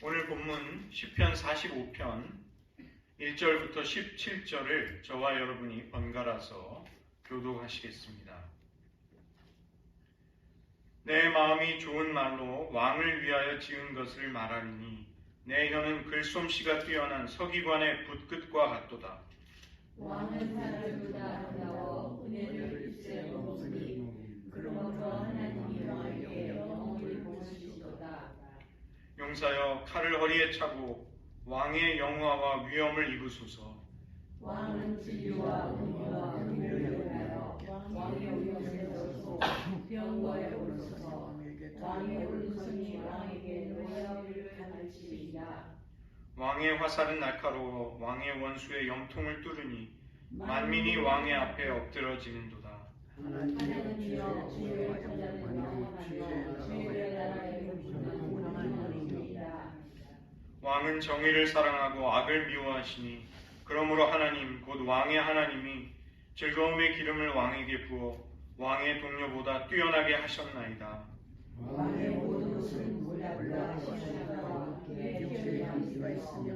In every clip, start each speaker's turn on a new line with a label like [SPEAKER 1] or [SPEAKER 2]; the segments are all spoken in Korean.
[SPEAKER 1] 오늘 본문 시편 45편 1절부터 17절을 저와 여러분이 번갈아서 교독하시겠습니다. 내 마음이 좋은 말로 왕을 위하여 지은 것을 말하리니 내 혀는 글솜씨가 뛰어난 서기관의 붓끝과 같도다.
[SPEAKER 2] 왕은 사람보다 아름다워 은혜를 입술에 머무니 그러므로 하나님이 왕에게 영광을 보시도다.
[SPEAKER 1] 용사여 칼을 허리에 차고 왕의 영화와 위엄을 입으소서.
[SPEAKER 2] 왕은 진리와 은혜와 은혜를 위하여 왕의 위엄에 서서 병거에 오르소서. 왕의 오른손이 왕에게 노하기를 가르치리라.
[SPEAKER 1] 왕의 화살은 날카로워 왕의 원수의 염통을 뚫으니 만민이 왕의 앞에 엎드러지는도다.
[SPEAKER 2] 하나님이여 주의 보좌는 영원하며 주의 나라의 복음은 영원하리이다.
[SPEAKER 1] 왕은 정의를 사랑하고 악을 미워하시니 그러므로 하나님 곧 왕의 하나님이 즐거움의 기름을 왕에게 부어 왕의 동료보다 뛰어나게 하셨나이다.
[SPEAKER 2] 왕의 모든 것은 무라불라 하시나가 그의 곁에 함수가 있으며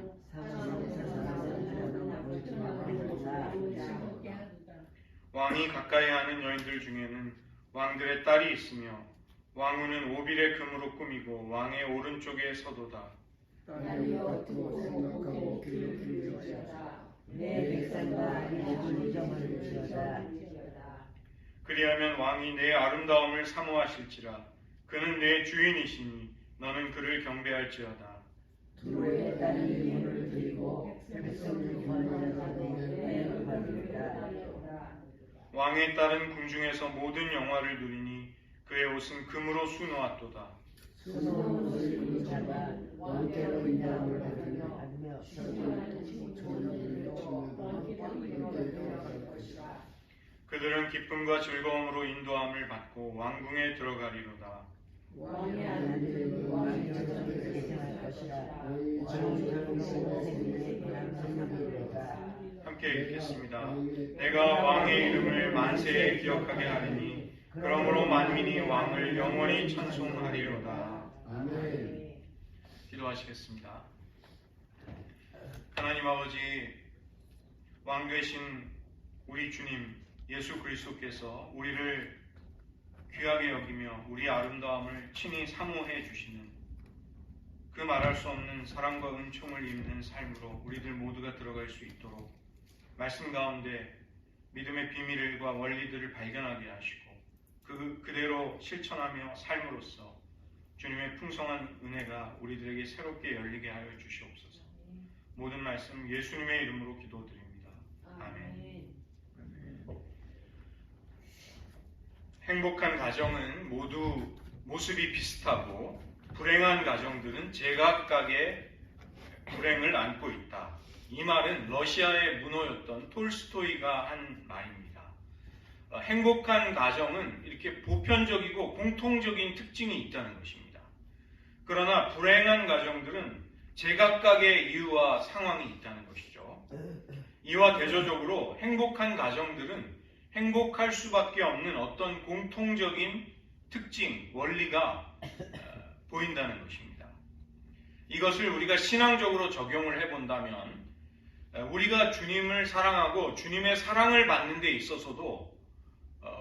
[SPEAKER 1] 왕이 가까이 하는 여인들 중에는 왕들의 딸이 있으며 왕후는 오빌의 금으로 꾸미고 왕의 오른쪽에 서도다.
[SPEAKER 2] 딸이여 듣고 생각하고 귀를 기울일지어다. 내 백성과 내 존경을 지어다.
[SPEAKER 1] 그리하면 왕이 내 아름다움을 사모하실지라. 그는 내 주인이시니 너는 그를 경배할지어다.
[SPEAKER 2] 두로의 딸이 예물을 드리고 백성을 권하고 은혜를 받으리라.
[SPEAKER 1] 왕의 딸은 궁중에서 모든 영화를 누리니 그의 옷은 금으로 수놓았도다.
[SPEAKER 2] 수놓은 옷을 입은 자가 왕께로 인정을 받으며 신령한 칭찬을 들고 왕께로 인정을 것이라.
[SPEAKER 1] 그들은 기쁨과 즐거움으로 인도함을 받고 왕궁에 들어가리로다.
[SPEAKER 2] 왕의 아들들이 왕의 자손들에게 생할 것이라. 왕의 자손들에게 생하리로다.
[SPEAKER 1] 함께 읽겠습니다. 내가 왕의 이름을 만세에 기억하게 하리니 그러므로 만민이 왕을 영원히 찬송하리로다.
[SPEAKER 3] 아멘.
[SPEAKER 1] 기도하시겠습니다. 하나님 아버지, 왕 되신 우리 주님 예수 그리스도께서 우리를 귀하게 여기며 우리 아름다움을 친히 사모해 주시는 그 말할 수 없는 사랑과 은총을 입는 삶으로 우리들 모두가 들어갈 수 있도록 말씀 가운데 믿음의 비밀과 원리들을 발견하게 하시고 그대로 실천하며 삶으로써 주님의 풍성한 은혜가 우리들에게 새롭게 열리게 하여 주시옵소서. 모든 말씀 예수님의 이름으로 기도드립니다. 아멘. 행복한 가정은 모두 모습이 비슷하고 불행한 가정들은 제각각의 불행을 안고 있다. 이 말은 러시아의 문호였던 톨스토이가 한 말입니다. 행복한 가정은 이렇게 보편적이고 공통적인 특징이 있다는 것입니다. 그러나 불행한 가정들은 제각각의 이유와 상황이 있다는 것이죠. 이와 대조적으로 행복한 가정들은 행복할 수밖에 없는 어떤 공통적인 특징, 원리가 보인다는 것입니다. 이것을 우리가 신앙적으로 적용을 해본다면 우리가 주님을 사랑하고 주님의 사랑을 받는 데 있어서도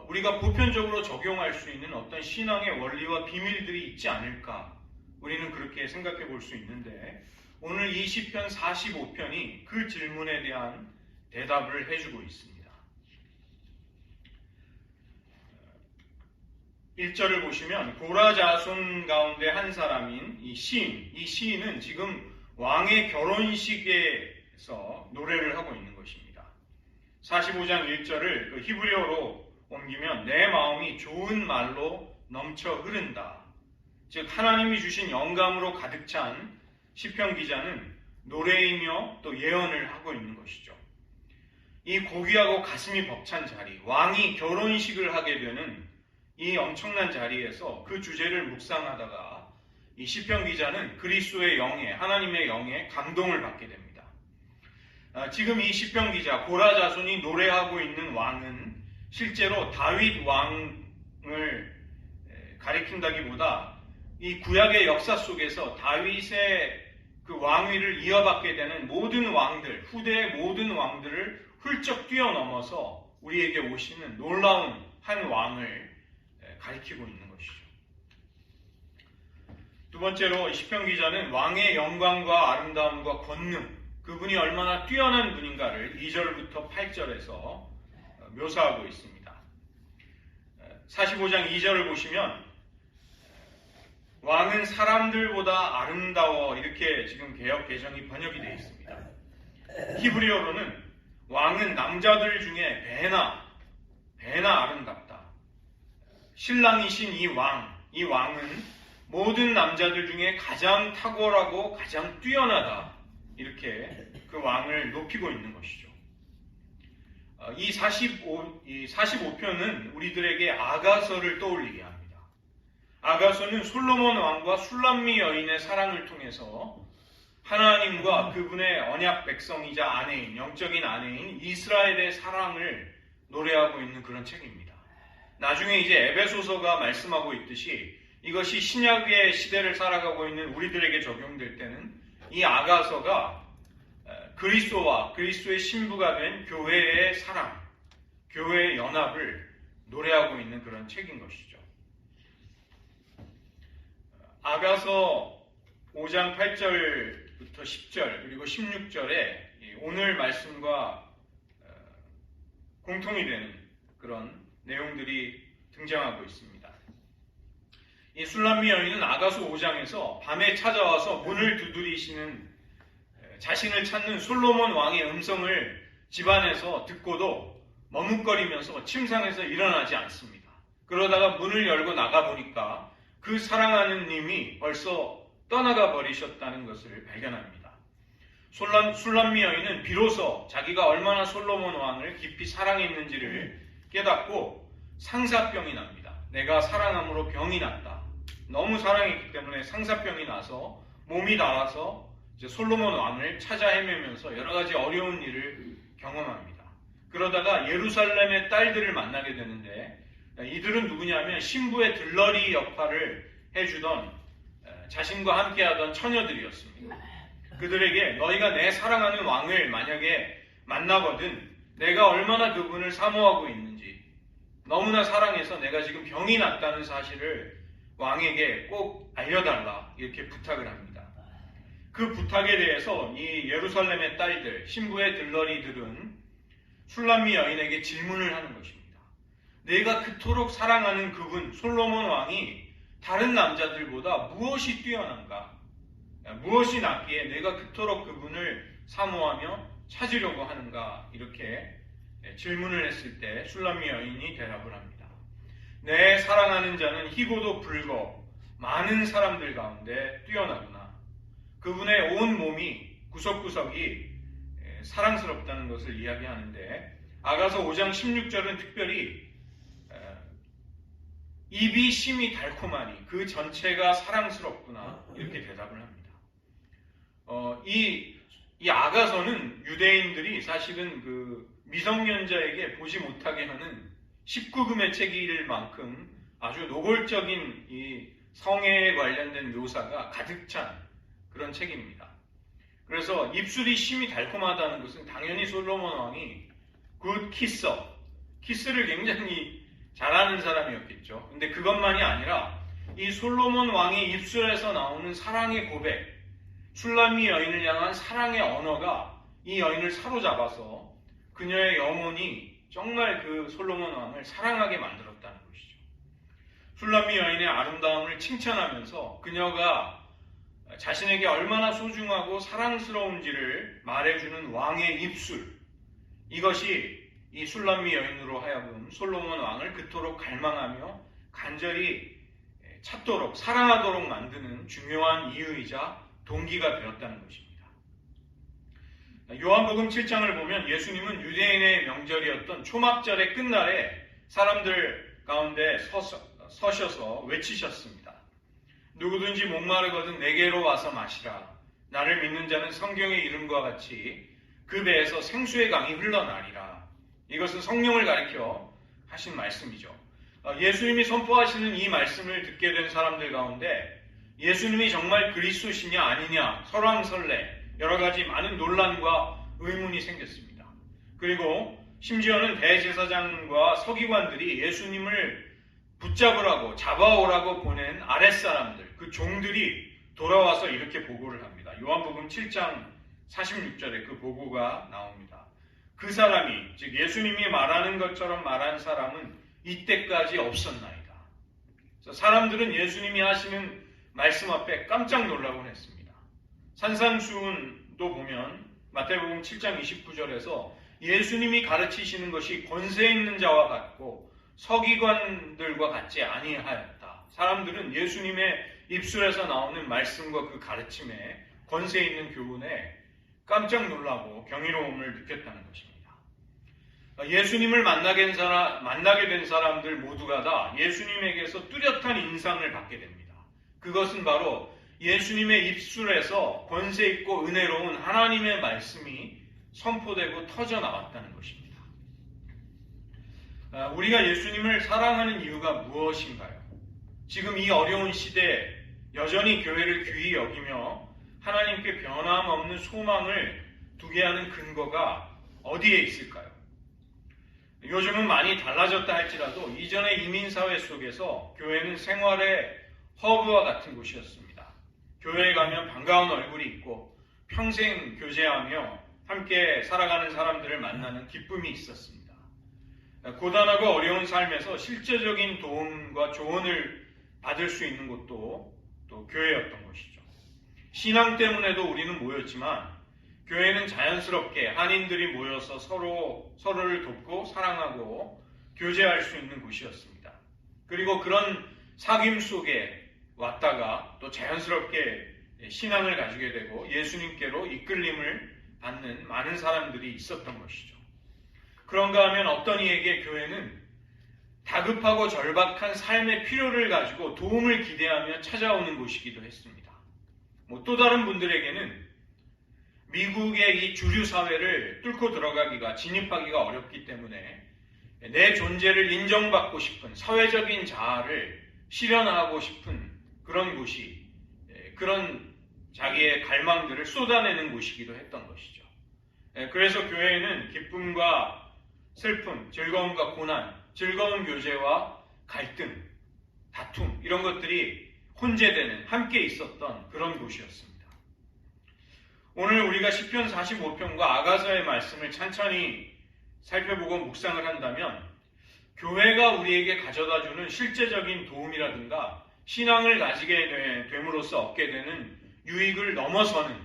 [SPEAKER 1] 우리가 보편적으로 적용할 수 있는 어떤 신앙의 원리와 비밀들이 있지 않을까, 우리는 그렇게 생각해 볼 수 있는데 오늘 이 시편 45편이 그 질문에 대한 대답을 해주고 있습니다. 1절을 보시면 고라 자손 가운데 한 사람인 이 시인은 지금 왕의 결혼식에서 노래를 하고 있는 것입니다. 45장 1절을 히브리어로 옮기면 내 마음이 좋은 말로 넘쳐 흐른다. 즉 하나님이 주신 영감으로 가득 찬 시편 기자는 노래이며 또 예언을 하고 있는 것이죠. 이 고귀하고 가슴이 벅찬 자리, 왕이 결혼식을 하게 되는 이 엄청난 자리에서 그 주제를 묵상하다가 이 시편 기자는 그리스도의 영에, 하나님의 영에 감동을 받게 됩니다. 지금 이 시편 기자 고라 자손이 노래하고 있는 왕은 실제로 다윗 왕을 가리킨다기보다 이 구약의 역사 속에서 다윗의 그 왕위를 이어받게 되는 모든 왕들, 후대의 모든 왕들을 훌쩍 뛰어넘어서 우리에게 오시는 놀라운 한 왕을 가리키고 있는 것이죠. 두 번째로 시편 기자는 왕의 영광과 아름다움과 권능, 그분이 얼마나 뛰어난 분인가를 2절부터 8절에서 묘사하고 있습니다. 45장 2절을 보시면 왕은 사람들보다 아름다워, 이렇게 지금 개역 개정이 번역이 되어 있습니다. 히브리어로는 왕은 남자들 중에 배나 아름답다. 신랑이신 이 왕은 모든 남자들 중에 가장 탁월하고 가장 뛰어나다, 이렇게 그 왕을 높이고 있는 것이죠. 이 45편은 우리들에게 아가서를 떠올리게 합니다. 아가서는 솔로몬 왕과 술람미 여인의 사랑을 통해서 하나님과 그분의 언약 백성이자 아내인, 영적인 아내인 이스라엘의 사랑을 노래하고 있는 그런 책입니다. 나중에 이제 에베소서가 말씀하고 있듯이 이것이 신약의 시대를 살아가고 있는 우리들에게 적용될 때는 이 아가서가 그리스도와 그리스도의 신부가 된 교회의 사랑, 교회의 연합을 노래하고 있는 그런 책인 것이죠. 아가서 5장 8절부터 10절 그리고 16절에 오늘 말씀과 공통이 되는 그런 내용들이 등장하고 있습니다. 이 술람미 여인은 아가서 5장에서 밤에 찾아와서 문을 두드리시는 자신을 찾는 솔로몬 왕의 음성을 집안에서 듣고도 머뭇거리면서 침상에서 일어나지 않습니다. 그러다가 문을 열고 나가보니까 그 사랑하는 님이 벌써 떠나가 버리셨다는 것을 발견합니다. 술람미 여인은 비로소 자기가 얼마나 솔로몬 왕을 깊이 사랑했는지를 깨닫고 상사병이 납니다. 내가 사랑함으로 병이 났다. 너무 사랑했기 때문에 상사병이 나서 몸이 나와서 이제 솔로몬 왕을 찾아 헤매면서 여러 가지 어려운 일을 경험합니다. 그러다가 예루살렘의 딸들을 만나게 되는데 이들은 누구냐면 신부의 들러리 역할을 해주던 자신과 함께하던 처녀들이었습니다. 그들에게 너희가 내 사랑하는 왕을 만약에 만나거든 내가 얼마나 그분을 사모하고 있는지, 너무나 사랑해서 내가 지금 병이 났다는 사실을 왕에게 꼭 알려달라, 이렇게 부탁을 합니다. 그 부탁에 대해서 이 예루살렘의 딸들, 신부의 들러리들은 술람미 여인에게 질문을 하는 것입니다. 내가 그토록 사랑하는 그분 솔로몬 왕이 다른 남자들보다 무엇이 뛰어난가? 무엇이 낫기에 내가 그토록 그분을 사모하며 찾으려고 하는가? 이렇게 질문을 했을 때 술람미 여인이 대답을 합니다. 내 사랑하는 자는 희고도 붉어 많은 사람들 가운데 뛰어나구나. 그분의 온 몸이 구석구석이 사랑스럽다는 것을 이야기하는데 아가서 5장 16절은 특별히 입이 심히 달콤하니 그 전체가 사랑스럽구나, 이렇게 대답을 합니다. 이 아가서는 유대인들이 사실은 그 미성년자에게 보지 못하게 하는 19금의 책일 만큼 아주 노골적인 이 성애에 관련된 묘사가 가득 찬 그런 책입니다. 그래서 입술이 심히 달콤하다는 것은 당연히 솔로몬 왕이 굿 키스를 굉장히 잘하는 사람이었겠죠. 근데 그것만이 아니라 이 솔로몬 왕의 입술에서 나오는 사랑의 고백, 술람미 여인을 향한 사랑의 언어가 이 여인을 사로잡아서 그녀의 영혼이 정말 그 솔로몬 왕을 사랑하게 만들었다는 것이죠. 술람미 여인의 아름다움을 칭찬하면서 그녀가 자신에게 얼마나 소중하고 사랑스러운지를 말해주는 왕의 입술, 이것이 이 술람미 여인으로 하여금 솔로몬 왕을 그토록 갈망하며 간절히 찾도록 사랑하도록 만드는 중요한 이유이자 동기가 되었다는 것입니다. 요한복음 7장을 보면 예수님은 유대인의 명절이었던 초막절의 끝날에 사람들 가운데 서셔서 외치셨습니다. 누구든지 목마르거든 내게로 와서 마시라. 나를 믿는 자는 성경의 이름과 같이 그 배에서 생수의 강이 흘러나리라. 이것은 성령을 가리켜 하신 말씀이죠. 예수님이 선포하시는 이 말씀을 듣게 된 사람들 가운데 예수님이 정말 그리스도시냐 아니냐 설왕설래 여러 가지 많은 논란과 의문이 생겼습니다. 그리고 심지어는 대제사장과 서기관들이 예수님을 붙잡으라고 잡아오라고 보낸 아랫사람들, 그 종들이 돌아와서 이렇게 보고를 합니다. 요한복음 7장 46절에 그 보고가 나옵니다. 그 사람이, 즉 예수님이 말하는 것처럼 말한 사람은 이때까지 없었나이다. 사람들은 예수님이 하시는 말씀 앞에 깜짝 놀라곤 했습니다. 산상수훈도 보면 마태복음 7장 29절에서 예수님이 가르치시는 것이 권세 있는 자와 같고 서기관들과 같지 아니하였다. 사람들은 예수님의 입술에서 나오는 말씀과 그 가르침에 권세 있는 교훈에 깜짝 놀라고 경이로움을 느꼈다는 것입니다. 예수님을 만나게 된 사람들 모두가 다 예수님에게서 뚜렷한 인상을 받게 됩니다. 그것은 바로 예수님의 입술에서 권세 있고 은혜로운 하나님의 말씀이 선포되고 터져 나왔다는 것입니다. 우리가 예수님을 사랑하는 이유가 무엇인가요? 지금 이 어려운 시대에 여전히 교회를 귀히 여기며 하나님께 변함없는 소망을 두게 하는 근거가 어디에 있을까요? 요즘은 많이 달라졌다 할지라도 이전의 이민사회 속에서 교회는 생활의 허브와 같은 곳이었습니다. 교회에 가면 반가운 얼굴이 있고 평생 교제하며 함께 살아가는 사람들을 만나는 기쁨이 있었습니다. 고단하고 어려운 삶에서 실제적인 도움과 조언을 받을 수 있는 곳도 또 교회였던 것이죠. 신앙 때문에도 우리는 모였지만 교회는 자연스럽게 한인들이 모여서 서로를 돕고 사랑하고 교제할 수 있는 곳이었습니다. 그리고 그런 사귐 속에 왔다가 또 자연스럽게 신앙을 가지게 되고 예수님께로 이끌림을 받는 많은 사람들이 있었던 것이죠. 그런가 하면 어떤 이에게 교회는 다급하고 절박한 삶의 필요를 가지고 도움을 기대하며 찾아오는 곳이기도 했습니다. 또 다른 분들에게는 미국의 이 주류 사회를 뚫고 들어가기가 진입하기가 어렵기 때문에 내 존재를 인정받고 싶은 사회적인 자아를 실현하고 싶은 그런 곳이 그런 자기의 갈망들을 쏟아내는 곳이기도 했던 것이죠. 그래서 교회에는 기쁨과 슬픔, 즐거움과 고난, 즐거운 교제와 갈등, 다툼 이런 것들이 혼재되는 함께 있었던 그런 곳이었습니다. 오늘 우리가 시편 45편과 아가서의 말씀을 천천히 살펴보고 묵상을 한다면 교회가 우리에게 가져다주는 실제적인 도움이라든가 신앙을 가지게 됨으로써 얻게 되는 유익을 넘어서는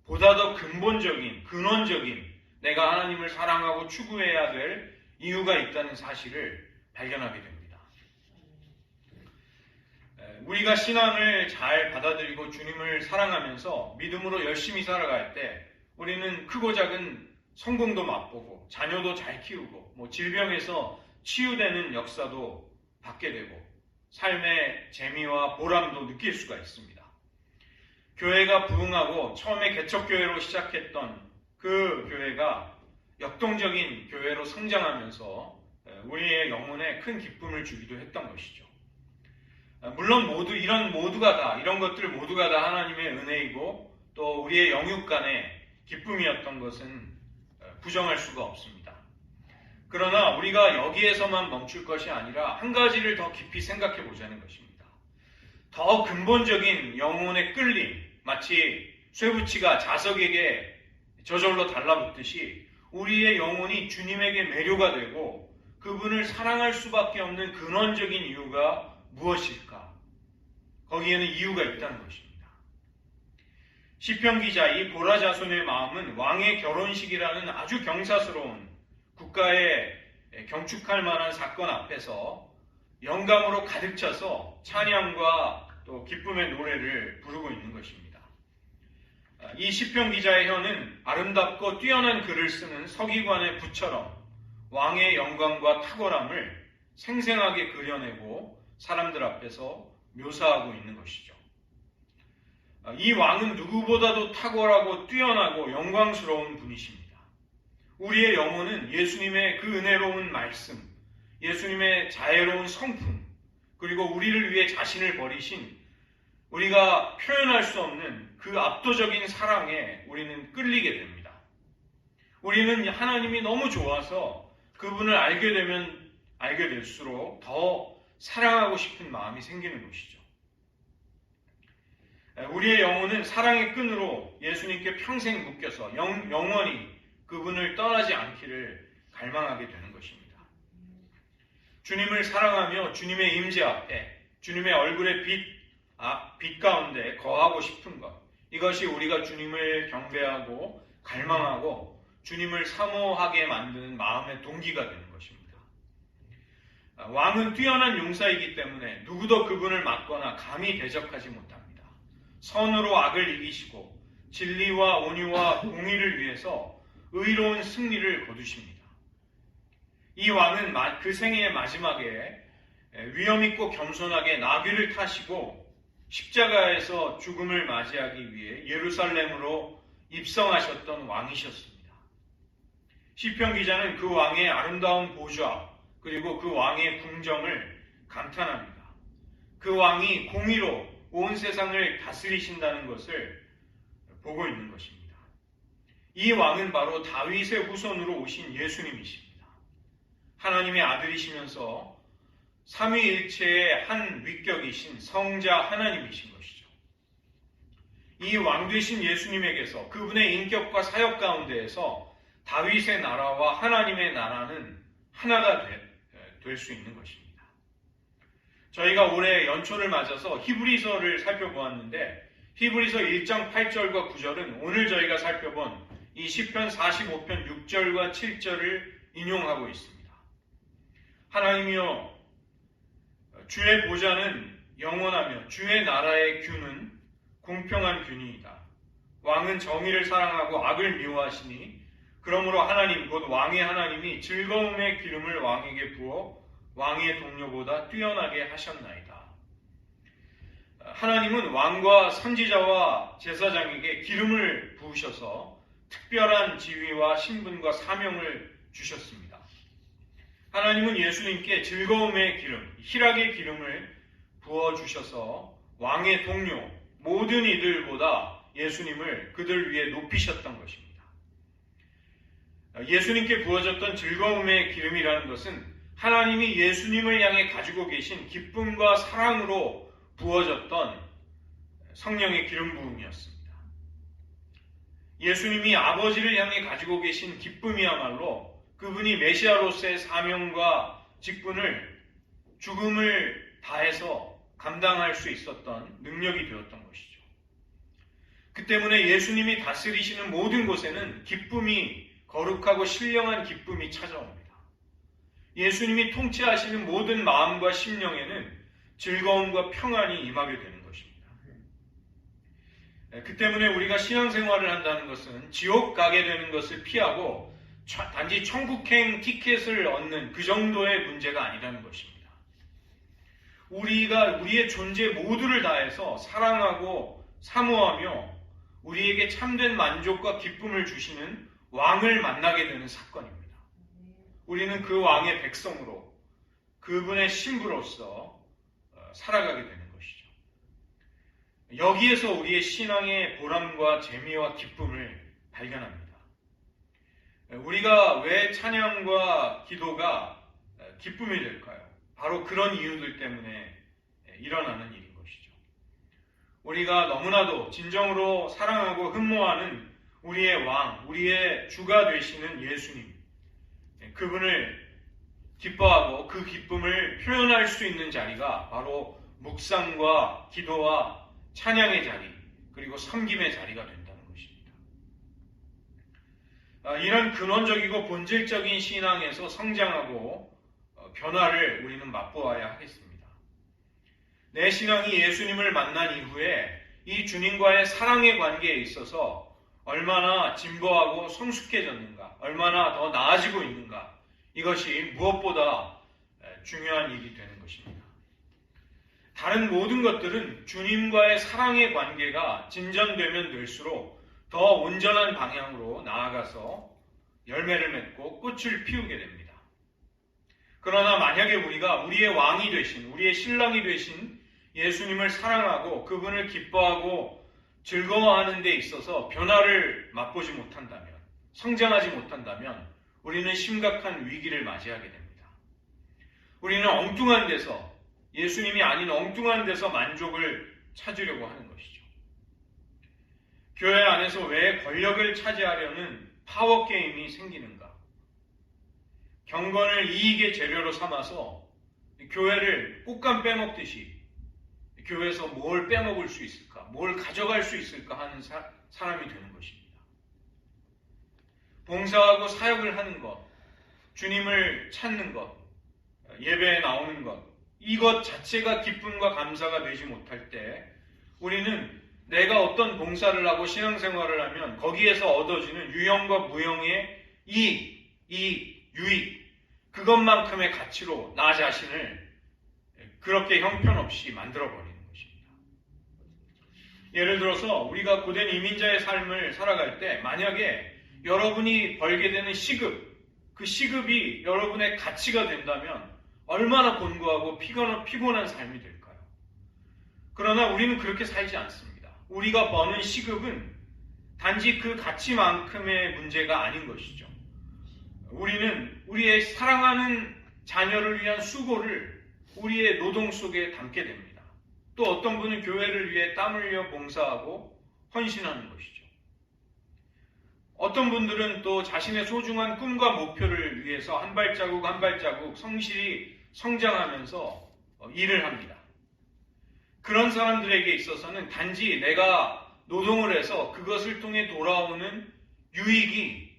[SPEAKER 1] 보다 더 근본적인, 근원적인 내가 하나님을 사랑하고 추구해야 될 이유가 있다는 사실을 발견하게 됩니다. 우리가 신앙을 잘 받아들이고 주님을 사랑하면서 믿음으로 열심히 살아갈 때 우리는 크고 작은 성공도 맛보고 자녀도 잘 키우고 질병에서 치유되는 역사도 받게 되고 삶의 재미와 보람도 느낄 수가 있습니다. 교회가 부흥하고 처음에 개척교회로 시작했던 그 교회가 역동적인 교회로 성장하면서 우리의 영혼에 큰 기쁨을 주기도 했던 것이죠. 물론 이런 것들 모두가 다 하나님의 은혜이고 또 우리의 영육 간의 기쁨이었던 것은 부정할 수가 없습니다. 그러나 우리가 여기에서만 멈출 것이 아니라 한 가지를 더 깊이 생각해 보자는 것입니다. 더 근본적인 영혼의 끌림, 마치 쇠붙이가 자석에게 저절로 달라붙듯이 우리의 영혼이 주님에게 매료가 되고 그분을 사랑할 수밖에 없는 근원적인 이유가 무엇일까? 거기에는 이유가 있다는 것입니다. 시편 기자 이 보라 자손의 마음은 왕의 결혼식이라는 아주 경사스러운 국가에 경축할 만한 사건 앞에서 영감으로 가득 차서 찬양과 또 기쁨의 노래를 부르고 있는 것입니다. 이 시편 기자의 혀는 아름답고 뛰어난 글을 쓰는 서기관의 붓처럼 왕의 영광과 탁월함을 생생하게 그려내고 사람들 앞에서 묘사하고 있는 것이죠. 이 왕은 누구보다도 탁월하고 뛰어나고 영광스러운 분이십니다. 우리의 영혼은 예수님의 그 은혜로운 말씀, 예수님의 자애로운 성품, 그리고 우리를 위해 자신을 버리신 우리가 표현할 수 없는 그 압도적인 사랑에 우리는 끌리게 됩니다. 우리는 하나님이 너무 좋아서 그분을 알게 되면 알게 될수록 더 사랑하고 싶은 마음이 생기는 것이죠. 우리의 영혼은 사랑의 끈으로 예수님께 평생 묶여서 영원히 그분을 떠나지 않기를 갈망하게 되는 것입니다. 주님을 사랑하며 주님의 임재 앞에 주님의 얼굴의 빛 가운데 거하고 싶은 것, 이것이 우리가 주님을 경배하고 갈망하고 주님을 사모하게 만드는 마음의 동기가 되는 것입니다. 왕은 뛰어난 용사이기 때문에 누구도 그분을 막거나 감히 대적하지 못합니다. 선으로 악을 이기시고 진리와 온유와 공의를 위해서 의로운 승리를 거두십니다. 이 왕은 그 생애의 마지막에 위엄있고 겸손하게 나귀를 타시고 십자가에서 죽음을 맞이하기 위해 예루살렘으로 입성하셨던 왕이셨습니다. 시편 기자는 그 왕의 아름다운 보좌 그리고 그 왕의 궁정을 감탄합니다. 그 왕이 공의로 온 세상을 다스리신다는 것을 보고 있는 것입니다. 이 왕은 바로 다윗의 후손으로 오신 예수님이십니다. 하나님의 아들이시면서 삼위일체의 한 위격이신 성자 하나님이신 것이죠. 이 왕 되신 예수님에게서 그분의 인격과 사역 가운데에서 다윗의 나라와 하나님의 나라는 하나가 될 수 있는 것입니다. 저희가 올해 연초를 맞아서 히브리서를 살펴보았는데 히브리서 1장 8절과 9절은 오늘 저희가 살펴본 이 시편 45편 6절과 7절을 인용하고 있습니다. 하나님이여, 주의 보좌는 영원하며 주의 나라의 균은 공평한 균이이다. 왕은 정의를 사랑하고 악을 미워하시니 그러므로 하나님 곧 왕의 하나님이 즐거움의 기름을 왕에게 부어 왕의 동료보다 뛰어나게 하셨나이다. 하나님은 왕과 선지자와 제사장에게 기름을 부으셔서 특별한 지위와 신분과 사명을 주셨습니다. 하나님은 예수님께 즐거움의 기름, 희락의 기름을 부어주셔서 왕의 동료, 모든 이들보다 예수님을 그들 위에 높이셨던 것입니다. 예수님께 부어졌던 즐거움의 기름이라는 것은 하나님이 예수님을 향해 가지고 계신 기쁨과 사랑으로 부어졌던 성령의 기름 부음이었습니다. 예수님이 아버지를 향해 가지고 계신 기쁨이야말로 그분이 메시아로서의 사명과 직분을 죽음을 다해서 감당할 수 있었던 능력이 되었던 것이죠. 그 때문에 예수님이 다스리시는 모든 곳에는 기쁨이 거룩하고 신령한 기쁨이 찾아옵니다. 예수님이 통치하시는 모든 마음과 심령에는 즐거움과 평안이 임하게 되는 것입니다. 그 때문에 우리가 신앙생활을 한다는 것은 지옥 가게 되는 것을 피하고 단지 천국행 티켓을 얻는 그 정도의 문제가 아니라는 것입니다. 우리가 우리의 존재 모두를 다해서 사랑하고 사모하며 우리에게 참된 만족과 기쁨을 주시는 왕을 만나게 되는 사건입니다. 우리는 그 왕의 백성으로 그분의 신부로서 살아가게 되는 것이죠. 여기에서 우리의 신앙의 보람과 재미와 기쁨을 발견합니다. 우리가 왜 찬양과 기도가 기쁨이 될까요? 바로 그런 이유들 때문에 일어나는 일인 것이죠. 우리가 너무나도 진정으로 사랑하고 흠모하는 우리의 왕, 우리의 주가 되시는 예수님, 그분을 기뻐하고 그 기쁨을 표현할 수 있는 자리가 바로 묵상과 기도와 찬양의 자리, 그리고 섬김의 자리가 된다는 것입니다. 이런 근원적이고 본질적인 신앙에서 성장하고 변화를 우리는 맛보아야 하겠습니다. 내 신앙이 예수님을 만난 이후에 이 주님과의 사랑의 관계에 있어서 얼마나 진보하고 성숙해졌는가, 얼마나 더 나아지고 있는가, 이것이 무엇보다 중요한 일이 되는 것입니다. 다른 모든 것들은 주님과의 사랑의 관계가 진전되면 될수록 더 온전한 방향으로 나아가서 열매를 맺고 꽃을 피우게 됩니다. 그러나 만약에 우리가 우리의 왕이 되신, 우리의 신랑이 되신 예수님을 사랑하고 그분을 기뻐하고 즐거워하는 데 있어서 변화를 맛보지 못한다면, 성장하지 못한다면 우리는 심각한 위기를 맞이하게 됩니다. 우리는 엉뚱한 데서, 예수님이 아닌 엉뚱한 데서 만족을 찾으려고 하는 것이죠. 교회 안에서 왜 권력을 차지하려는 파워게임이 생기는가? 경건을 이익의 재료로 삼아서 교회를 꽃감 빼먹듯이 교회에서 뭘 빼먹을 수 있을까? 뭘 가져갈 수 있을까 하는 사람이 되는 것입니다. 봉사하고 사역을 하는 것, 주님을 찾는 것, 예배에 나오는 것, 이것 자체가 기쁨과 감사가 되지 못할 때 우리는 내가 어떤 봉사를 하고 신앙생활을 하면 거기에서 얻어지는 유형과 무형의 유익, 그것만큼의 가치로 나 자신을 그렇게 형편없이 만들어버리는 것입니다. 예를 들어서 우리가 고된 이민자의 삶을 살아갈 때 만약에 여러분이 벌게 되는 시급, 그 시급이 여러분의 가치가 된다면 얼마나 곤고하고 피곤한 삶이 될까요? 그러나 우리는 그렇게 살지 않습니다. 우리가 버는 시급은 단지 그 가치만큼의 문제가 아닌 것이죠. 우리는 우리의 사랑하는 자녀를 위한 수고를 우리의 노동 속에 담게 됩니다. 또 어떤 분은 교회를 위해 땀 흘려 봉사하고 헌신하는 것이죠. 어떤 분들은 또 자신의 소중한 꿈과 목표를 위해서 한 발자국 한 발자국 성실히 성장하면서 일을 합니다. 그런 사람들에게 있어서는 단지 내가 노동을 해서 그것을 통해 돌아오는 유익이,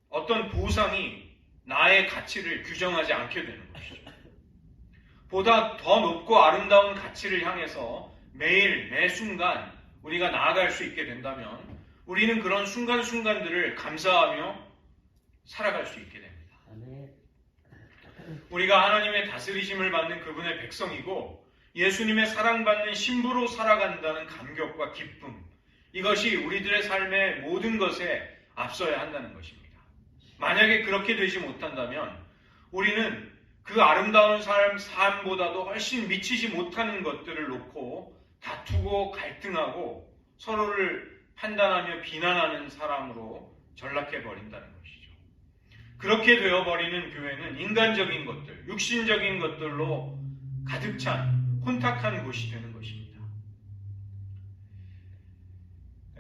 [SPEAKER 1] 어떤 보상이 나의 가치를 규정하지 않게 되는 것이죠. 보다 더 높고 아름다운 가치를 향해서 매일 매 순간 우리가 나아갈 수 있게 된다면 우리는 그런 순간순간들을 감사하며 살아갈 수 있게 됩니다. 우리가 하나님의 다스리심을 받는 그분의 백성이고 예수님의 사랑받는 신부로 살아간다는 감격과 기쁨, 이것이 우리들의 삶의 모든 것에 앞서야 한다는 것입니다. 만약에 그렇게 되지 못한다면 우리는 그 아름다운 삶보다도 훨씬 미치지 못하는 것들을 놓고 다투고 갈등하고 서로를 판단하며 비난하는 사람으로 전락해버린다는 것이죠. 그렇게 되어버리는 교회는 인간적인 것들, 육신적인 것들로 가득 찬 혼탁한 곳이 되는 것입니다.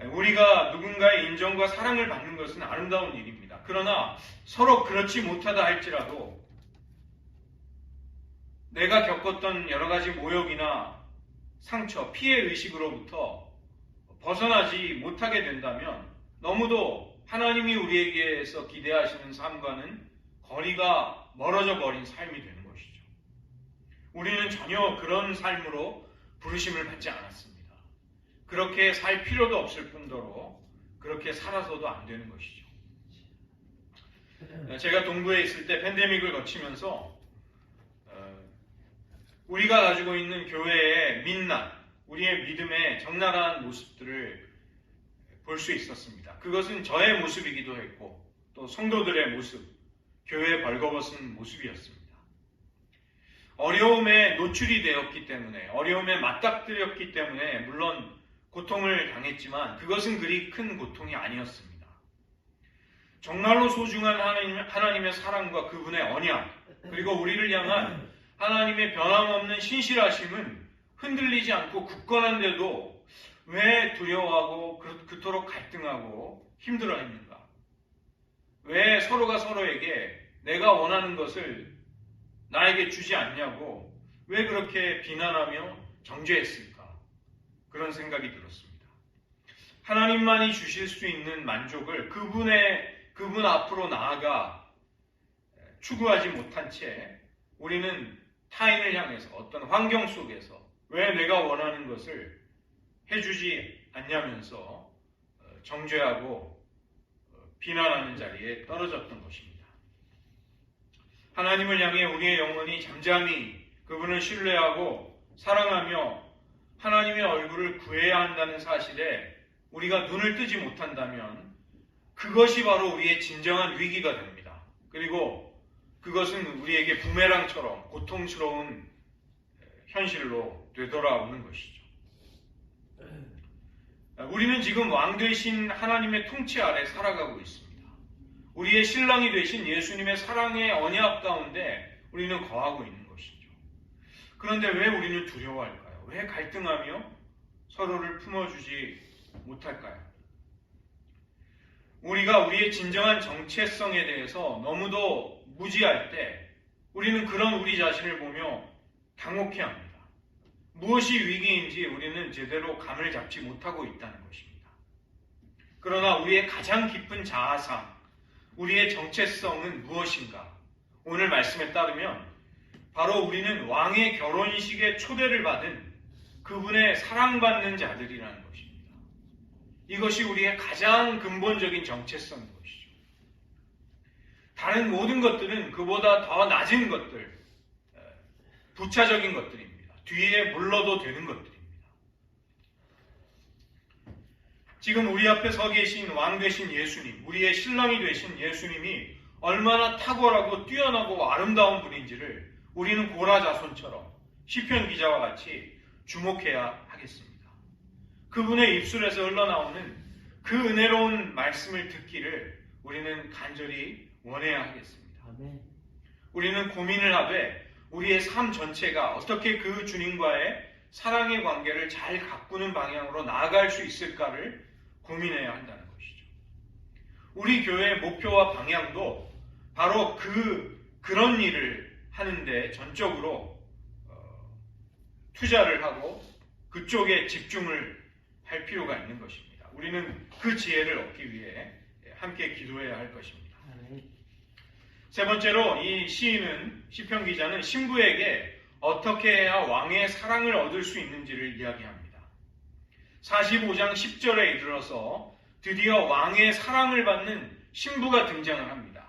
[SPEAKER 1] 우리가 누군가의 인정과 사랑을 받는 것은 아름다운 일입니다. 그러나 서로 그렇지 못하다 할지라도 내가 겪었던 여러 가지 모욕이나 상처, 피해 의식으로부터 벗어나지 못하게 된다면 너무도 하나님이 우리에게서 기대하시는 삶과는 거리가 멀어져 버린 삶이 되는 것이죠. 우리는 전혀 그런 삶으로 부르심을 받지 않았습니다. 그렇게 살 필요도 없을 뿐더러 그렇게 살아서도 안 되는 것이죠. 제가 동부에 있을 때 팬데믹을 거치면서 우리가 가지고 있는 교회의 민낯, 우리의 믿음의 적나라한 모습들을 볼 수 있었습니다. 그것은 저의 모습이기도 했고 또 성도들의 모습, 교회의 벌거벗은 모습이었습니다. 어려움에 노출이 되었기 때문에, 어려움에 맞닥뜨렸기 때문에 물론 고통을 당했지만 그것은 그리 큰 고통이 아니었습니다. 정말로 소중한 하나님의 사랑과 그분의 언약, 그리고 우리를 향한 하나님의 변함없는 신실하심은 흔들리지 않고 굳건한데도 왜 두려워하고 그토록 갈등하고 힘들어했는가? 왜 서로가 서로에게 내가 원하는 것을 나에게 주지 않냐고 왜 그렇게 비난하며 정죄했을까? 그런 생각이 들었습니다. 하나님만이 주실 수 있는 만족을 그분 앞으로 나아가 추구하지 못한 채 우리는 타인을 향해서 어떤 환경 속에서 왜 내가 원하는 것을 해주지 않냐면서 정죄하고 비난하는 자리에 떨어졌던 것입니다. 하나님을 향해 우리의 영혼이 잠잠히 그분을 신뢰하고 사랑하며 하나님의 얼굴을 구해야 한다는 사실에 우리가 눈을 뜨지 못한다면 그것이 바로 우리의 진정한 위기가 됩니다. 그리고 그것은 우리에게 부메랑처럼 고통스러운 현실로 되돌아오는 것이죠. 우리는 지금 왕 되신 하나님의 통치 아래 살아가고 있습니다. 우리의 신랑이 되신 예수님의 사랑의 언약 가운데 우리는 거하고 있는 것이죠. 그런데 왜 우리는 두려워할까요? 왜 갈등하며 서로를 품어주지 못할까요? 우리가 우리의 진정한 정체성에 대해서 너무도 무지할 때 우리는 그런 우리 자신을 보며 당혹해합니다. 무엇이 위기인지 우리는 제대로 감을 잡지 못하고 있다는 것입니다. 그러나 우리의 가장 깊은 자아상, 우리의 정체성은 무엇인가? 오늘 말씀에 따르면 바로 우리는 왕의 결혼식에 초대를 받은 그분의 사랑받는 자들이라는 것입니다. 이것이 우리의 가장 근본적인 정체성인 것이죠. 다른 모든 것들은 그보다 더 낮은 것들, 부차적인 것들입니다. 뒤에 물러도 되는 것들입니다. 지금 우리 앞에 서 계신 왕 되신 예수님, 우리의 신랑이 되신 예수님이 얼마나 탁월하고 뛰어나고 아름다운 분인지를 우리는 고라자손처럼 시편 기자와 같이 주목해야 하겠습니다. 그분의 입술에서 흘러나오는 그 은혜로운 말씀을 듣기를 우리는 간절히 원해야 하겠습니다. 우리는 고민을 하되 우리의 삶 전체가 어떻게 그 주님과의 사랑의 관계를 잘 가꾸는 방향으로 나아갈 수 있을까를 고민해야 한다는 것이죠. 우리 교회의 목표와 방향도 바로 그런 일을 하는데 전적으로 투자를 하고 그쪽에 집중을 할 필요가 있는 것입니다. 우리는 그 지혜를 얻기 위해 함께 기도해야 할 것입니다. 세 번째로 이 시편 기자는 신부에게 어떻게 해야 왕의 사랑을 얻을 수 있는지를 이야기합니다. 45장 10절에 이르러서 드디어 왕의 사랑을 받는 신부가 등장을 합니다.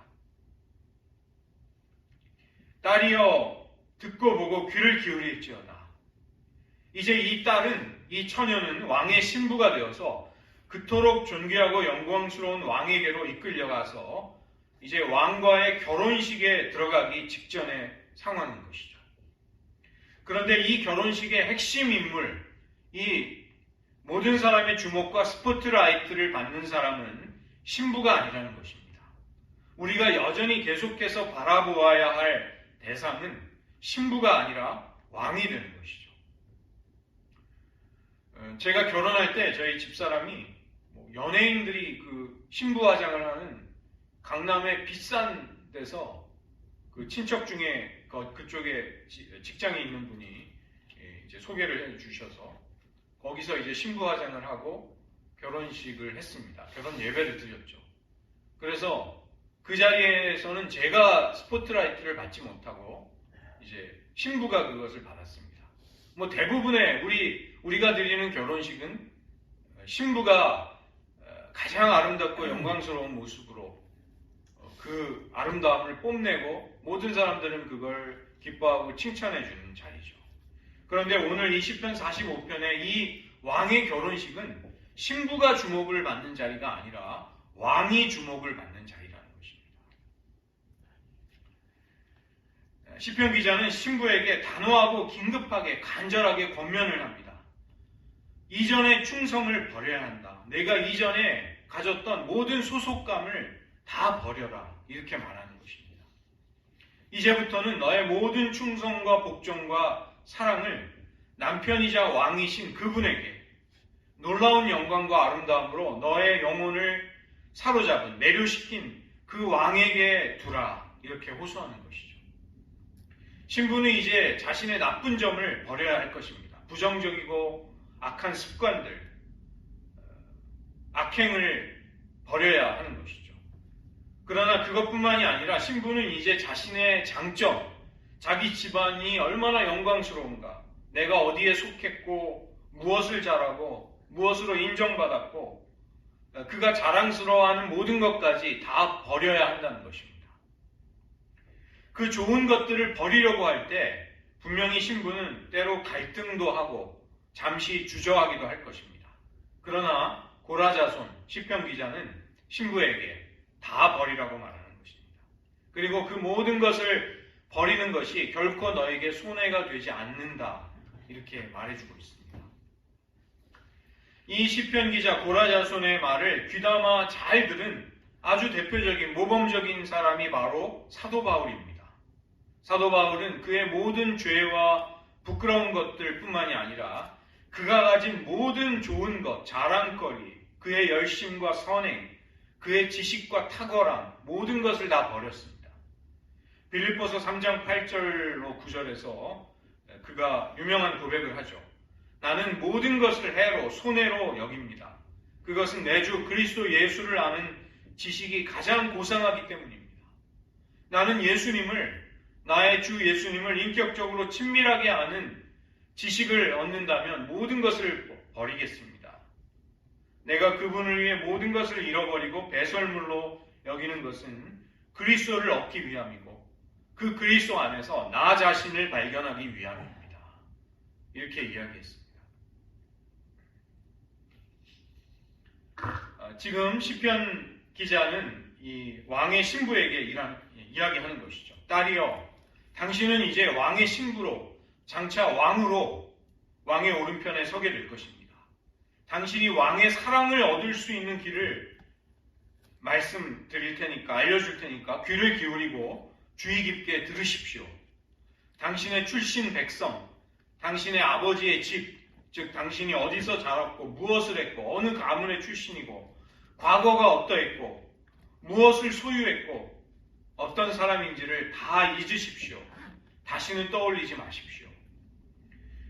[SPEAKER 1] 딸이여 듣고 보고 귀를 기울일지어다. 이제 이 딸은, 이 처녀는 왕의 신부가 되어서 그토록 존귀하고 영광스러운 왕에게로 이끌려가서 이제 왕과의 결혼식에 들어가기 직전의 상황인 것이죠. 그런데 이 결혼식의 핵심 인물, 이 모든 사람의 주목과 스포트라이트를 받는 사람은 신부가 아니라는 것입니다. 우리가 여전히 계속해서 바라보아야 할 대상은 신부가 아니라 왕이 되는 것이죠. 제가 결혼할 때 저희 집사람이 연예인들이 그 신부 화장을 하는 강남의 비싼 데서 그 친척 중에 그쪽에 직장에 있는 분이 이제 소개를 해주셔서 거기서 이제 신부 화장을 하고 결혼식을 했습니다. 결혼 예배를 드렸죠. 그래서 그 자리에서는 제가 스포트라이트를 받지 못하고 이제 신부가 그것을 받았습니다. 대부분의 우리가 드리는 결혼식은 신부가 가장 아름답고 영광스러운 모습으로 그 아름다움을 뽐내고 모든 사람들은 그걸 기뻐하고 칭찬해 주는 자리죠. 그런데 오늘 이 시편 45편의 이 왕의 결혼식은 신부가 주목을 받는 자리가 아니라 왕이 주목을 받는 자리라는 것입니다. 시편 기자는 신부에게 단호하고 긴급하게 간절하게 권면을 합니다. 이전의 충성을 버려야 한다. 내가 이전에 가졌던 모든 소속감을 다 버려라. 이렇게 말하는 것입니다. 이제부터는 너의 모든 충성과 복종과 사랑을 남편이자 왕이신 그분에게 놀라운 영광과 아름다움으로 너의 영혼을 사로잡은, 매료시킨 그 왕에게 두라. 이렇게 호소하는 것이죠. 신부는 이제 자신의 나쁜 점을 버려야 할 것입니다. 부정적이고 악한 습관들, 악행을 버려야 하는 것이죠. 그러나 그것뿐만이 아니라 신부는 이제 자신의 장점, 자기 집안이 얼마나 영광스러운가, 내가 어디에 속했고 무엇을 잘하고 무엇으로 인정받았고 그가 자랑스러워하는 모든 것까지 다 버려야 한다는 것입니다. 그 좋은 것들을 버리려고 할 때 분명히 신부는 때로 갈등도 하고 잠시 주저하기도 할 것입니다. 그러나 고라자손 시편 기자는 신부에게 다 버리라고 말하는 것입니다. 그리고 그 모든 것을 버리는 것이 결코 너에게 손해가 되지 않는다. 이렇게 말해주고 있습니다. 이 시편 기자 고라자손의 말을 귀담아 잘 들은 아주 대표적인 모범적인 사람이 바로 사도 바울입니다. 사도 바울은 그의 모든 죄와 부끄러운 것들 뿐만이 아니라 그가 가진 모든 좋은 것, 자랑거리, 그의 열심과 선행, 그의 지식과 탁월함, 모든 것을 다 버렸습니다. 빌립보서 3장 8절로 9절에서 그가 유명한 고백을 하죠. 나는 모든 것을 해로 손해로 여깁니다. 그것은 내 주 그리스도 예수를 아는 지식이 가장 고상하기 때문입니다. 나는 나의 주 예수님을 인격적으로 친밀하게 아는 지식을 얻는다면 모든 것을 버리겠습니다. 내가 그분을 위해 모든 것을 잃어버리고 배설물로 여기는 것은 그리스도를 얻기 위함이고 그 그리스도 안에서 나 자신을 발견하기 위함입니다. 이렇게 이야기했습니다. 지금 시편 기자는 이 왕의 신부에게 이야기하는 것이죠. 딸이여, 당신은 이제 왕의 신부로 장차 왕으로 왕의 오른편에 서게 될 것입니다. 당신이 왕의 사랑을 얻을 수 있는 길을 말씀드릴 테니까, 알려줄 테니까 귀를 기울이고 주의 깊게 들으십시오. 당신의 출신 백성, 당신의 아버지의 집, 즉 당신이 어디서 자랐고 무엇을 했고 어느 가문의 출신이고 과거가 어떠했고 무엇을 소유했고 어떤 사람인지를 다 잊으십시오. 다시는 떠올리지 마십시오.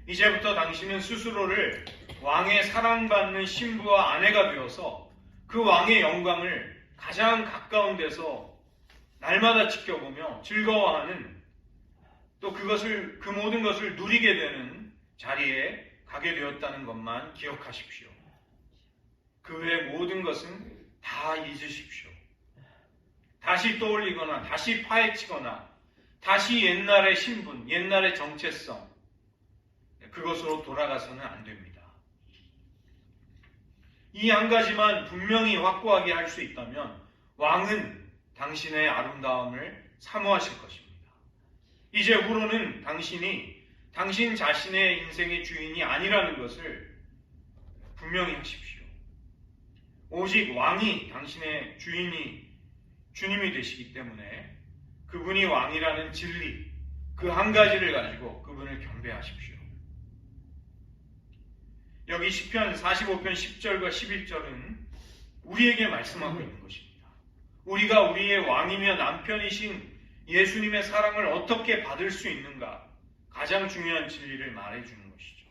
[SPEAKER 1] 이제부터 당신은 스스로를 왕의 사랑받는 신부와 아내가 되어서 그 왕의 영광을 가장 가까운 데서 날마다 지켜보며 즐거워하는, 또 그 모든 것을 누리게 되는 자리에 가게 되었다는 것만 기억하십시오. 그 외의 모든 것은 다 잊으십시오. 다시 떠올리거나 다시 파헤치거나 다시 옛날의 신분, 옛날의 정체성, 그것으로 돌아가서는 안 됩니다. 이 한 가지만 분명히 확고하게 할 수 있다면 왕은 당신의 아름다움을 사모하실 것입니다. 이제후로는 당신 자신의 인생의 주인이 아니라는 것을 분명히 하십시오. 오직 왕이 당신의 주님이 되시기 때문에 그분이 왕이라는 진리, 그 한 가지를 가지고 그분을 경배하십시오. 여기 시편 45편 10절과 11절은 우리에게 말씀하고 있는 것입니다. 우리가 우리의 왕이며 남편이신 예수님의 사랑을 어떻게 받을 수 있는가? 가장 중요한 진리를 말해주는 것이죠.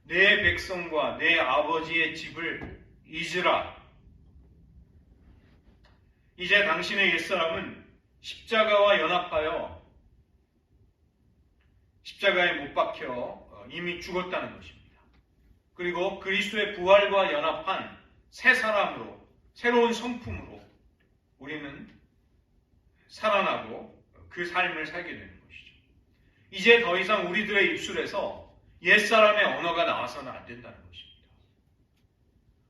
[SPEAKER 1] 내 백성과 내 아버지의 집을 잊으라. 이제 당신의 옛사람은 십자가와 연합하여 십자가에 못 박혀 이미 죽었다는 것입니다. 그리고 그리스도의 부활과 연합한 새 사람으로, 새로운 성품으로 우리는 살아나고 그 삶을 살게 되는 것이죠. 이제 더 이상 우리들의 입술에서 옛사람의 언어가 나와서는 안 된다는 것입니다.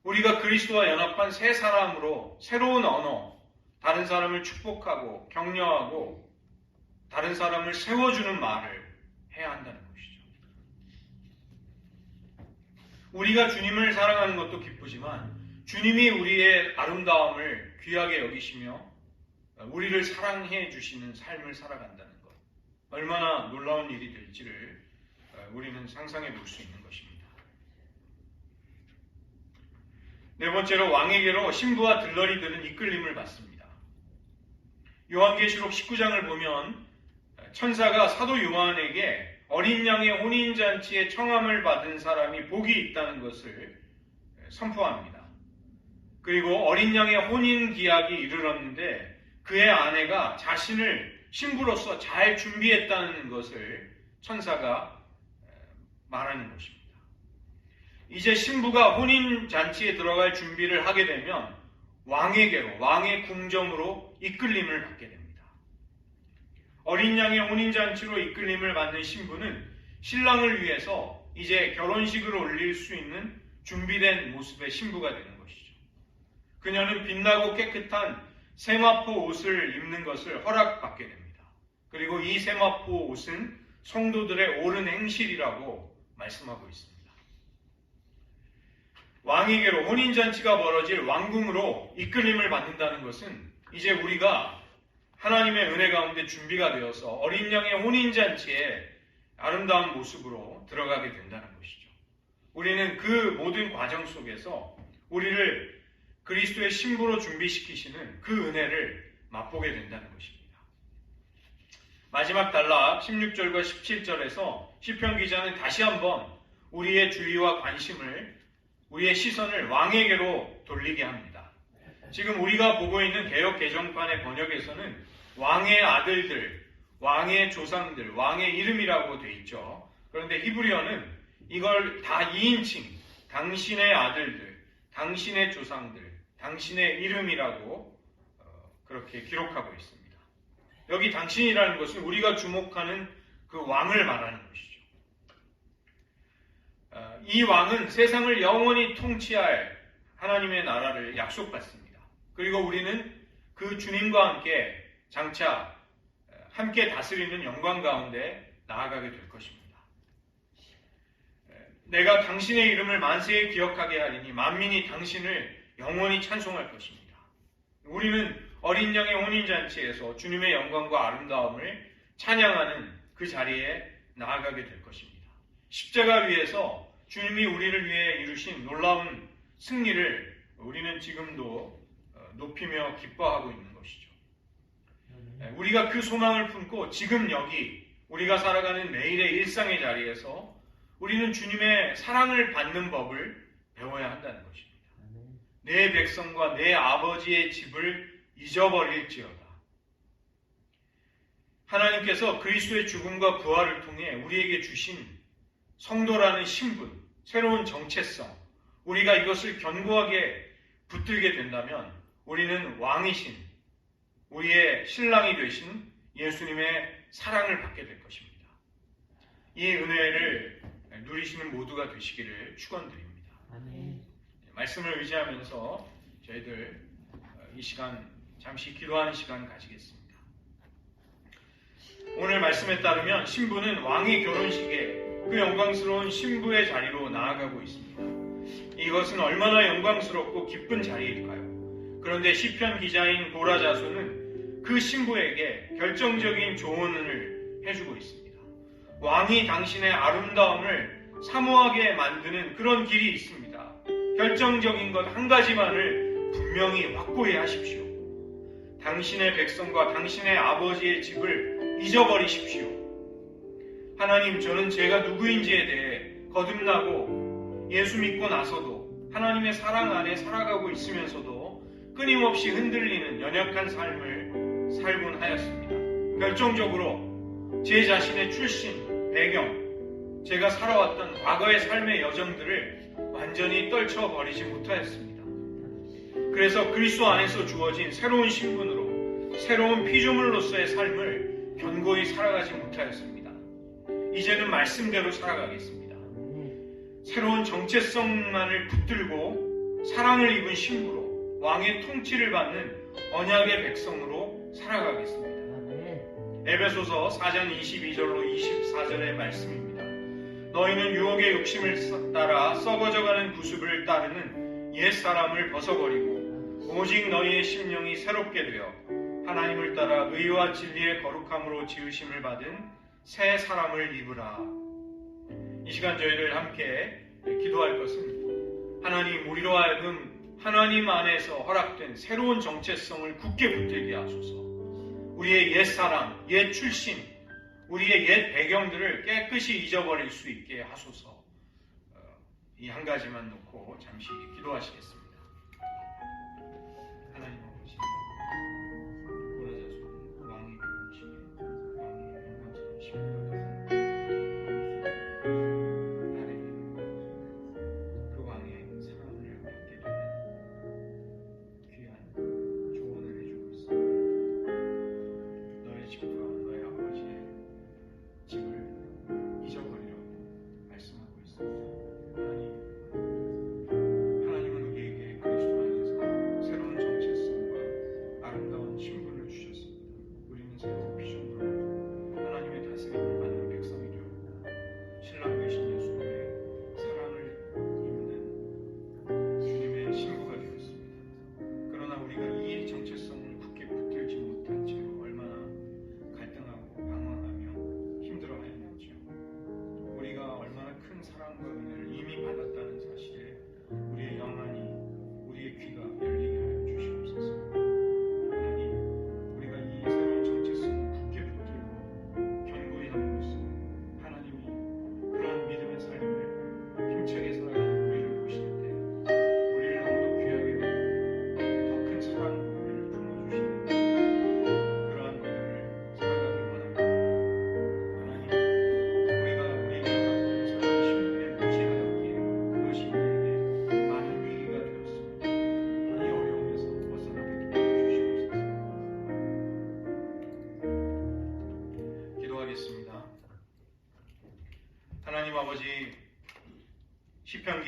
[SPEAKER 1] 우리가 그리스도와 연합한 새 사람으로 새로운 언어, 다른 사람을 축복하고 격려하고 다른 사람을 세워주는 말을 해야 한다는 것이죠. 우리가 주님을 사랑하는 것도 기쁘지만 주님이 우리의 아름다움을 귀하게 여기시며 우리를 사랑해 주시는 삶을 살아간다는 것, 얼마나 놀라운 일이 될지를 우리는 상상해 볼 수 있는 것입니다. 네 번째로 왕에게로 신부와 들러리들은 이끌림을 받습니다. 요한계시록 19장을 보면 천사가 사도 요한에게 어린 양의 혼인잔치에 청함을 받은 사람이 복이 있다는 것을 선포합니다. 그리고 어린 양의 혼인 기약이 이르렀는데 그의 아내가 자신을 신부로서 잘 준비했다는 것을 천사가 말하는 것입니다. 이제 신부가 혼인잔치에 들어갈 준비를 하게 되면 왕에게로, 왕의 궁정으로 이끌림을 받게 됩니다. 어린 양의 혼인잔치로 이끌림을 받는 신부는 신랑을 위해서 이제 결혼식을 올릴 수 있는 준비된 모습의 신부가 되는 것이죠. 그녀는 빛나고 깨끗한 세마포 옷을 입는 것을 허락받게 됩니다. 그리고 이 세마포 옷은 성도들의 옳은 행실이라고 말씀하고 있습니다. 왕에게로 혼인잔치가 벌어질 왕궁으로 이끌림을 받는다는 것은 이제 우리가 하나님의 은혜 가운데 준비가 되어서 어린 양의 혼인잔치에 아름다운 모습으로 들어가게 된다는 것이죠. 우리는 그 모든 과정 속에서 우리를 그리스도의 신부로 준비시키시는 그 은혜를 맛보게 된다는 것입니다. 마지막 단락 16절과 17절에서 시편 기자는 다시 한번 우리의 주의와 관심을, 우리의 시선을 왕에게로 돌리게 합니다. 지금 우리가 보고 있는 개역 개정판의 번역에서는 왕의 아들들, 왕의 조상들, 왕의 이름이라고 돼 있죠. 그런데 히브리어는 이걸 다 2인칭, 당신의 아들들, 당신의 조상들, 당신의 이름이라고 그렇게 기록하고 있습니다. 여기 당신이라는 것은 우리가 주목하는 그 왕을 말하는 것이죠. 이 왕은 세상을 영원히 통치할 하나님의 나라를 약속받습니다. 그리고 우리는 그 주님과 함께 장차 함께 다스리는 영광 가운데 나아가게 될 것입니다. 내가 당신의 이름을 만세에 기억하게 하리니 만민이 당신을 영원히 찬송할 것입니다. 우리는 어린 양의 혼인잔치에서 주님의 영광과 아름다움을 찬양하는 그 자리에 나아가게 될 것입니다. 십자가 위에서 주님이 우리를 위해 이루신 놀라운 승리를 우리는 지금도 높이며 기뻐하고 있는 것이죠. 우리가 그 소망을 품고 지금 여기 우리가 살아가는 매일의 일상의 자리에서 우리는 주님의 사랑을 받는 법을 배워야 한다는 것입니다. 내 백성과 내 아버지의 집을 잊어버릴지어다. 하나님께서 그리스도의 죽음과 부활을 통해 우리에게 주신 성도라는 신분, 새로운 정체성, 우리가 이것을 견고하게 붙들게 된다면 우리는 왕이신, 우리의 신랑이 되신 예수님의 사랑을 받게 될 것입니다. 이 은혜를 누리시는 모두가 되시기를 축원드립니다. 말씀을 의지하면서 저희들 이 시간 잠시 기도하는 시간 가지겠습니다. 오늘 말씀에 따르면 신부는 왕의 결혼식에 그 영광스러운 신부의 자리로 나아가고 있습니다. 이것은 얼마나 영광스럽고 기쁜 자리일까요? 그런데 시편 기자인 고라 자손은 그 신부에게 결정적인 조언을 해주고 있습니다. 왕이 당신의 아름다움을 사모하게 만드는 그런 길이 있습니다. 결정적인 것 한 가지만을 분명히 확고히 하십시오. 당신의 백성과 당신의 아버지의 집을 잊어버리십시오. 하나님, 저는 제가 누구인지에 대해 거듭나고 예수 믿고 나서도 하나님의 사랑 안에 살아가고 있으면서도 끊임없이 흔들리는 연약한 삶을 살곤 하였습니다. 결정적으로 제 자신의 출신, 배경, 제가 살아왔던 과거의 삶의 여정들을 완전히 떨쳐버리지 못하였습니다. 그래서 그리스도 안에서 주어진 새로운 신분으로 새로운 피조물로서의 삶을 견고히 살아가지 못하였습니다. 이제는 말씀대로 살아가겠습니다. 새로운 정체성만을 붙들고 사랑을 입은 신부로 왕의 통치를 받는 언약의 백성으로 살아가겠습니다. 에베소서 4장 22절로 24절의 말씀입니다. 너희는 유혹의 욕심을 따라 썩어져가는 구습을 따르는 옛사람을 벗어버리고 오직 너희의 심령이 새롭게 되어 하나님을 따라 의와 진리의 거룩함으로 지으심을 받은 새 사람을 입으라. 이 시간 저희를 함께 기도할 것은 하나님, 우리로 하여금 하나님 안에서 허락된 새로운 정체성을 굳게 붙들게 하소서. 우리의 옛사람, 옛 출신, 우리의 옛 배경들을 깨끗이 잊어버릴 수 있게 하소서. 이 한 가지만 놓고 잠시 기도하시겠습니다. 하나님 아버지, 고라자손 왕의 결혼식에 왕의 영광스러운 신부가 나를 그 왕의 사랑을 받게 되는 귀한 조언을 해주고 있습니다. 너의 집과 너의 아버지의 집을 잊어버리라고 말씀하고 있습니다. 하나님은 우리에게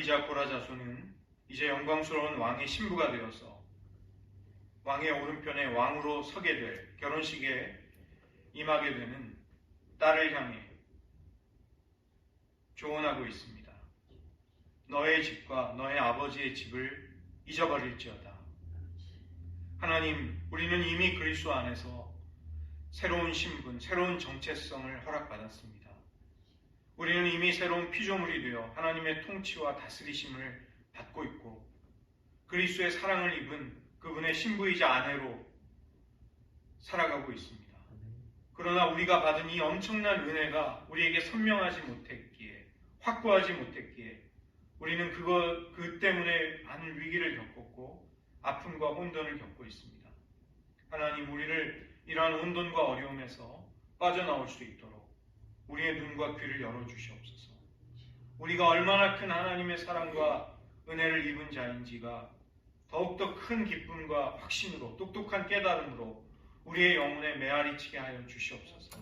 [SPEAKER 1] 다윗이자 고라 자손은 이제 영광스러운 왕의 신부가 되어서 왕의 오른편에 왕으로 서게 될 결혼식에 임하게 되는 딸을 향해 조언하고 있습니다. 너의 집과 너의 아버지의 집을 잊어버릴지어다. 하나님, 우리는 이미 그리스도 안에서 새로운 신분, 새로운 정체성을 허락받았습니다. 우리는 이미 새로운 피조물이 되어 하나님의 통치와 다스리심을 받고 있고 그리스도의 사랑을 입은 그분의 신부이자 아내로 살아가고 있습니다. 그러나 우리가 받은 이 엄청난 은혜가 우리에게 선명하지 못했기에, 확고하지 못했기에 우리는 그 때문에 많은 위기를 겪었고 아픔과 혼돈을 겪고 있습니다. 하나님, 우리를 이러한 혼돈과 어려움에서 빠져나올 수 있도록 우리의 눈과 귀를 열어주시옵소서. 우리가 얼마나 큰 하나님의 사랑과 은혜를 입은 자인지가 더욱더 큰 기쁨과 확신으로, 똑똑한 깨달음으로 우리의 영혼에 메아리치게 하여 주시옵소서.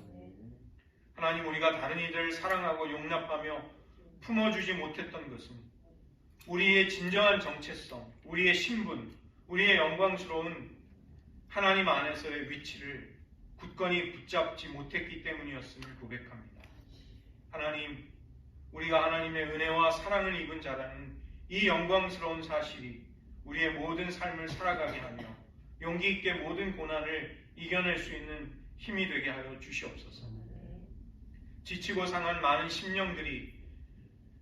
[SPEAKER 1] 하나님, 우리가 다른 이들을 사랑하고 용납하며 품어주지 못했던 것은 우리의 진정한 정체성, 우리의 신분, 우리의 영광스러운 하나님 안에서의 위치를 굳건히 붙잡지 못했기 때문이었음을 고백합니다. 하나님, 우리가 하나님의 은혜와 사랑을 입은 자라는 이 영광스러운 사실이 우리의 모든 삶을 살아가게 하며 용기 있게 모든 고난을 이겨낼 수 있는 힘이 되게 하여 주시옵소서. 지치고 상한 많은 심령들이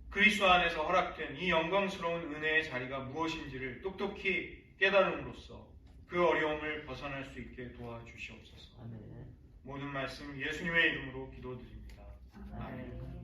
[SPEAKER 1] 그리스도 안에서 허락된 이 영광스러운 은혜의 자리가 무엇인지를 똑똑히 깨달음으로써 그 어려움을 벗어날 수 있게 도와주시옵소서. 모든 말씀 예수님의 이름으로 기도드립니다. 아멘.